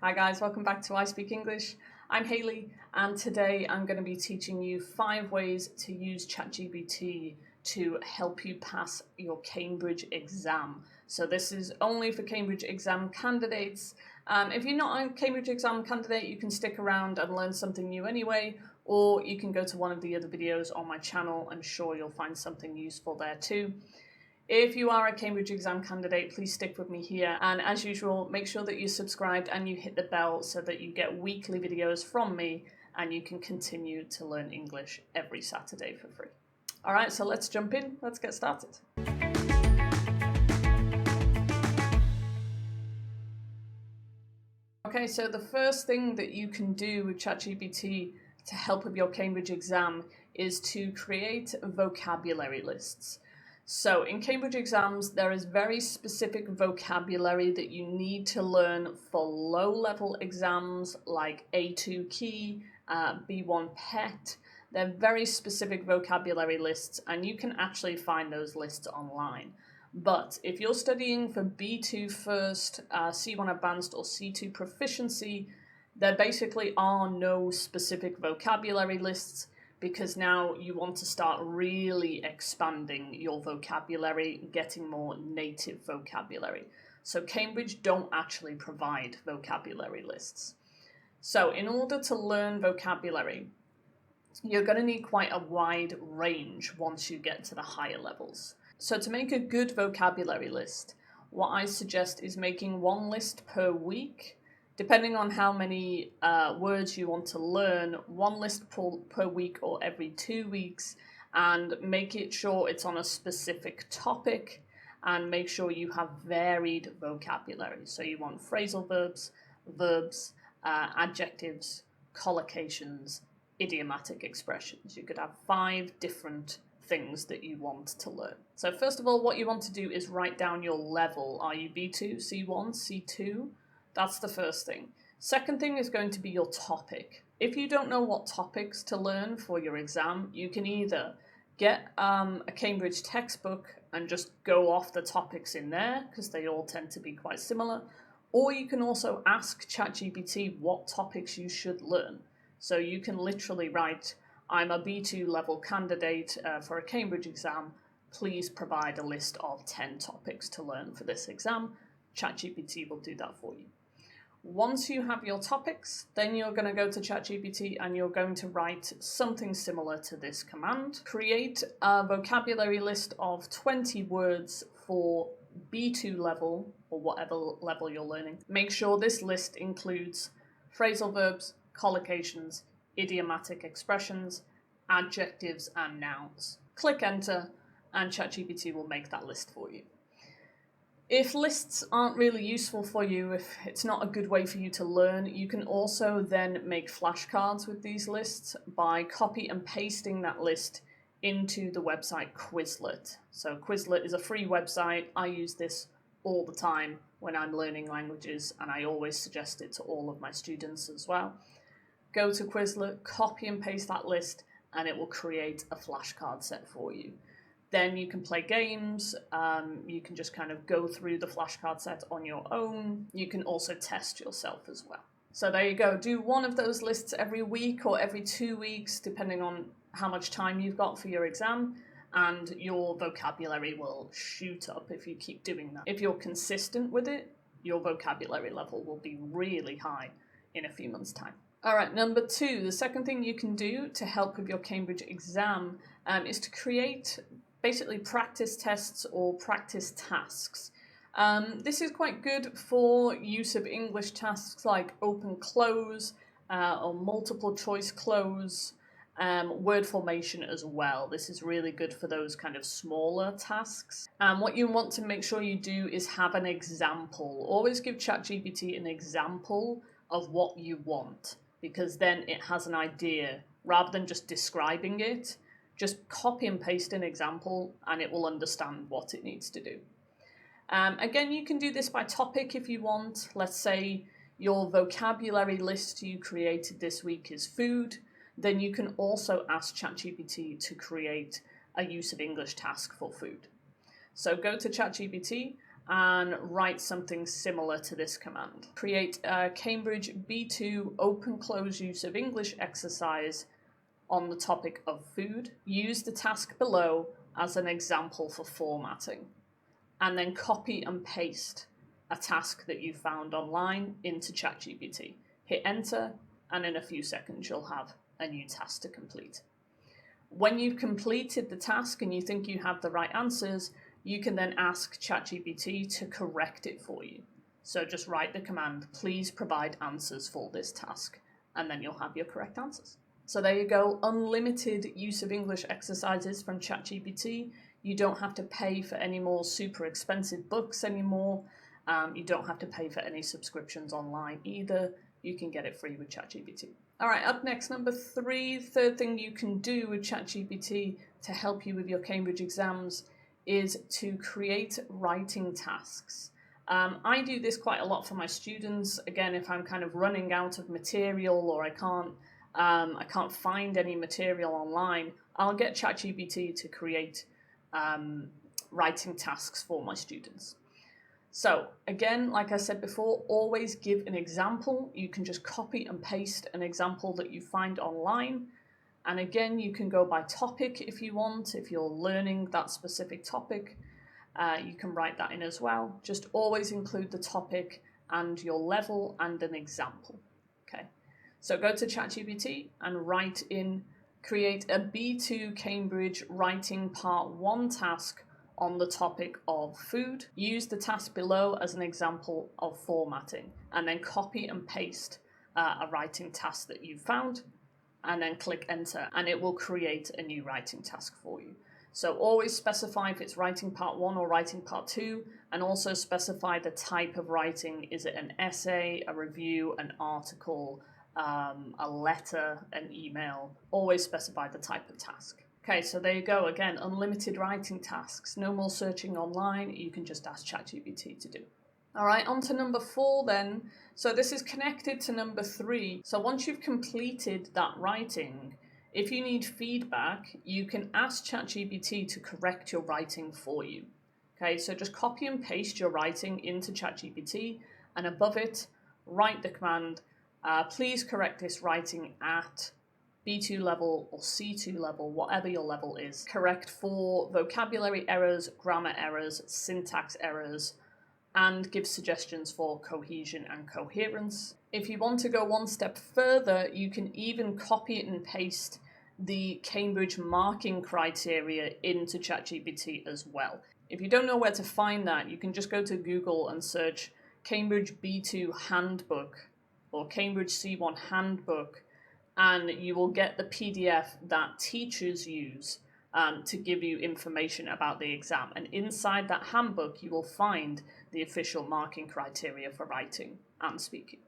Hi guys, welcome back to I Speak English. I'm Hayley, and today I'm going to be teaching you 5 ways to use ChatGPT to help you pass your Cambridge exam. So this is only for Cambridge exam candidates. If you're not a Cambridge exam candidate, you can stick around and learn something new anyway, or you can go to one of the other videos on my channel. I'm sure you'll find something useful there too. If you are a Cambridge exam candidate, please stick with me here. And as usual, make sure that you're subscribed and you hit the bell so that you get weekly videos from me and you can continue to learn English every Saturday for free. All right, so let's jump in. Let's get started. Okay, so the first thing that you can do with ChatGPT to help with your Cambridge exam is to create vocabulary lists. So in Cambridge exams, there is very specific vocabulary that you need to learn for low-level exams like A2 Key, B1 PET. They're very specific vocabulary lists, and you can actually find those lists online. But if you're studying for B2 First, C1 Advanced, or C2 Proficiency, there basically are no specific vocabulary lists, because now you want to start really expanding your vocabulary, getting more native vocabulary. So Cambridge don't actually provide vocabulary lists. So in order to learn vocabulary, you're going to need quite a wide range once you get to the higher levels. So to make a good vocabulary list, what I suggest is making one list per week. Depending on how many words you want to learn, one list per week or every 2 weeks, and make it sure it's on a specific topic, and make sure you have varied vocabulary. So you want phrasal verbs, adjectives, collocations, idiomatic expressions. You could have 5 different things that you want to learn. So first of all, what you want to do is write down your level. Are you B2, C1, C2? That's the first thing. Second thing is going to be your topic. If you don't know what topics to learn for your exam, you can either get a Cambridge textbook and just go off the topics in there, because they all tend to be quite similar, or you can also ask ChatGPT what topics you should learn. So you can literally write, I'm a B2 level candidate for a Cambridge exam. Please provide a list of 10 topics to learn for this exam. ChatGPT will do that for you. Once you have your topics, then you're going to go to ChatGPT and you're going to write something similar to this command. Create a vocabulary list of 20 words for B2 level, or whatever level you're learning. Make sure this list includes phrasal verbs, collocations, idiomatic expressions, adjectives, and nouns. Click enter, and ChatGPT will make that list for you. If lists aren't really useful for you, if it's not a good way for you to learn, you can also then make flashcards with these lists by copy and pasting that list into the website Quizlet. So Quizlet is a free website. I use this all the time when I'm learning languages, and I always suggest it to all of my students as well. Go to Quizlet, copy and paste that list, and it will create a flashcard set for you. Then you can play games, you can just kind of go through the flashcard set on your own. You can also test yourself as well. So there you go. Do one of those lists every week or every 2 weeks, depending on how much time you've got for your exam, and your vocabulary will shoot up if you keep doing that. If you're consistent with it, your vocabulary level will be really high in a few months' time. All right, number 2, the second thing you can do to help with your Cambridge exam is to create basically practice tests or practice tasks. This is quite good for use of English tasks like open close or multiple choice close, word formation as well. This is really good for those kind of smaller tasks. What you want to make sure you do is have an example. Always give ChatGPT an example of what you want, because then it has an idea rather than just describing it. Just copy and paste an example and it will understand what it needs to do. Again, you can do this by topic if you want. Let's say your vocabulary list you created this week is food. Then you can also ask ChatGPT to create a use of English task for food. So go to ChatGPT and write something similar to this command. Create a Cambridge B2 open-close use of English exercise on the topic of food. Use the task below as an example for formatting, and then copy and paste a task that you found online into ChatGPT. Hit enter, and in a few seconds you'll have a new task to complete. When you've completed the task and you think you have the right answers, you can then ask ChatGPT to correct it for you. So just write the command, please provide answers for this task, and then you'll have your correct answers. So there you go, unlimited use of English exercises from ChatGPT. You don't have to pay for any more super expensive books anymore. You don't have to pay for any subscriptions online either. You can get it free with ChatGPT. All right, up next, number 3, third thing you can do with ChatGPT to help you with your Cambridge exams is to create writing tasks. I do this quite a lot for my students. Again, if I'm kind of running out of material or I can't find any material online, I'll get ChatGPT to create writing tasks for my students. So again, like I said before, always give an example. You can just copy and paste an example that you find online. And again, you can go by topic if you want. If you're learning that specific topic, you can write that in as well. Just always include the topic and your level and an example. Okay. So go to ChatGPT and write in, create a B2 Cambridge Writing Part 1 task on the topic of food. Use the task below as an example of formatting, and then copy and paste a writing task that you found, and then click enter, and it will create a new writing task for you. So always specify if it's writing part 1 or writing part 2, and also specify the type of writing. Is it an essay, a review, an article, a letter, an email? Always specify the type of task. Okay, so there you go. Again, unlimited writing tasks. No more searching online. You can just ask ChatGPT to do. All right, on to number 4 then. So this is connected to number 3. So once you've completed that writing, if you need feedback, you can ask ChatGPT to correct your writing for you. Okay, so just copy and paste your writing into ChatGPT, and above it, write the command, please correct this writing at B2 level or C2 level, whatever your level is. Correct for vocabulary errors, grammar errors, syntax errors, and give suggestions for cohesion and coherence. If you want to go one step further, you can even copy and paste the Cambridge marking criteria into ChatGPT as well. If you don't know where to find that, you can just go to Google and search Cambridge B2 Handbook or Cambridge C1 Handbook, and you will get the PDF that teachers use to give you information about the exam. And inside that handbook, you will find the official marking criteria for writing and speaking.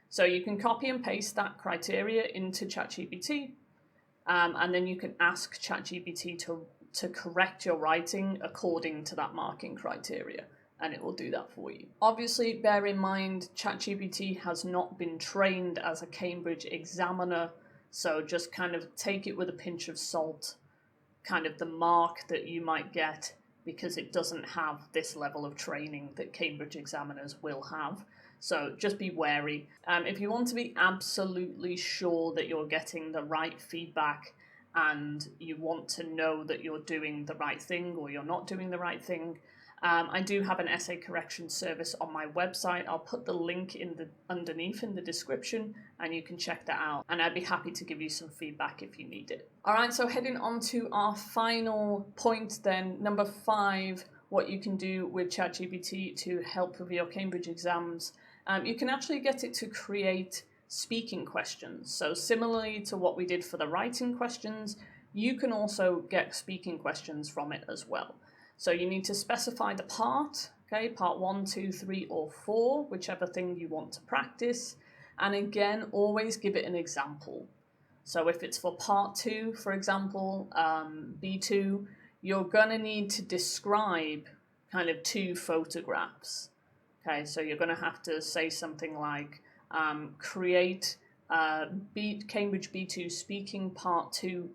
So you can copy and paste that criteria into ChatGPT, and then you can ask ChatGPT to correct your writing according to that marking criteria, and it will do that for you. Obviously, bear in mind, ChatGPT has not been trained as a Cambridge examiner, so just kind of take it with a pinch of salt, kind of the mark that you might get, because it doesn't have this level of training that Cambridge examiners will have. So just be wary. If you want to be absolutely sure that you're getting the right feedback and you want to know that you're doing the right thing or you're not doing the right thing, I do have an essay correction service on my website. I'll put the link underneath in the description, and you can check that out. And I'd be happy to give you some feedback if you need it. All right, so heading on to our final point then, number 5, what you can do with ChatGPT to help with your Cambridge exams. You can actually get it to create speaking questions. So similarly to what we did for the writing questions, you can also get speaking questions from it as well. So you need to specify the part, okay, part 1, 2, 3, or 4, whichever thing you want to practice. And again, always give it an example. So if it's for part 2, for example, B2, you're gonna need to describe kind of 2 photographs. Okay, so you're gonna have to say something like, create Cambridge B2 speaking part 2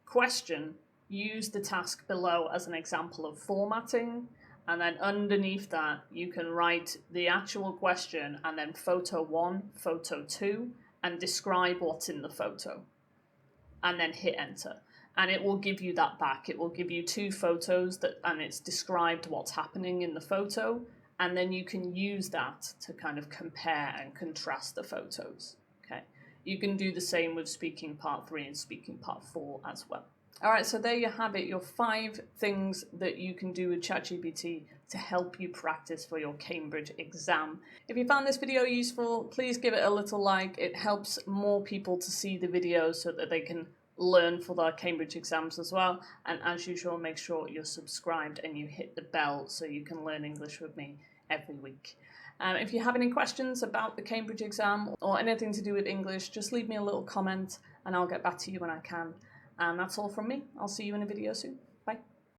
question. Use the task below as an example of formatting, And then underneath that, you can write the actual question and then photo 1, photo 2, and describe what's in the photo. And then hit enter. And it will give you that back. It will give you 2 photos and it's described what's happening in the photo. And then you can use that to kind of compare and contrast the photos. Okay. You can do the same with speaking part 3 and speaking part 4 as well. All right, so there you have it, your 5 things that you can do with ChatGPT to help you practice for your Cambridge exam. If you found this video useful, please give it a little like. It helps more people to see the video so that they can learn for their Cambridge exams as well. And as usual, make sure you're subscribed and you hit the bell so you can learn English with me every week. If you have any questions about the Cambridge exam or anything to do with English, just leave me a little comment and I'll get back to you when I can. And that's all from me. I'll see you in a video soon.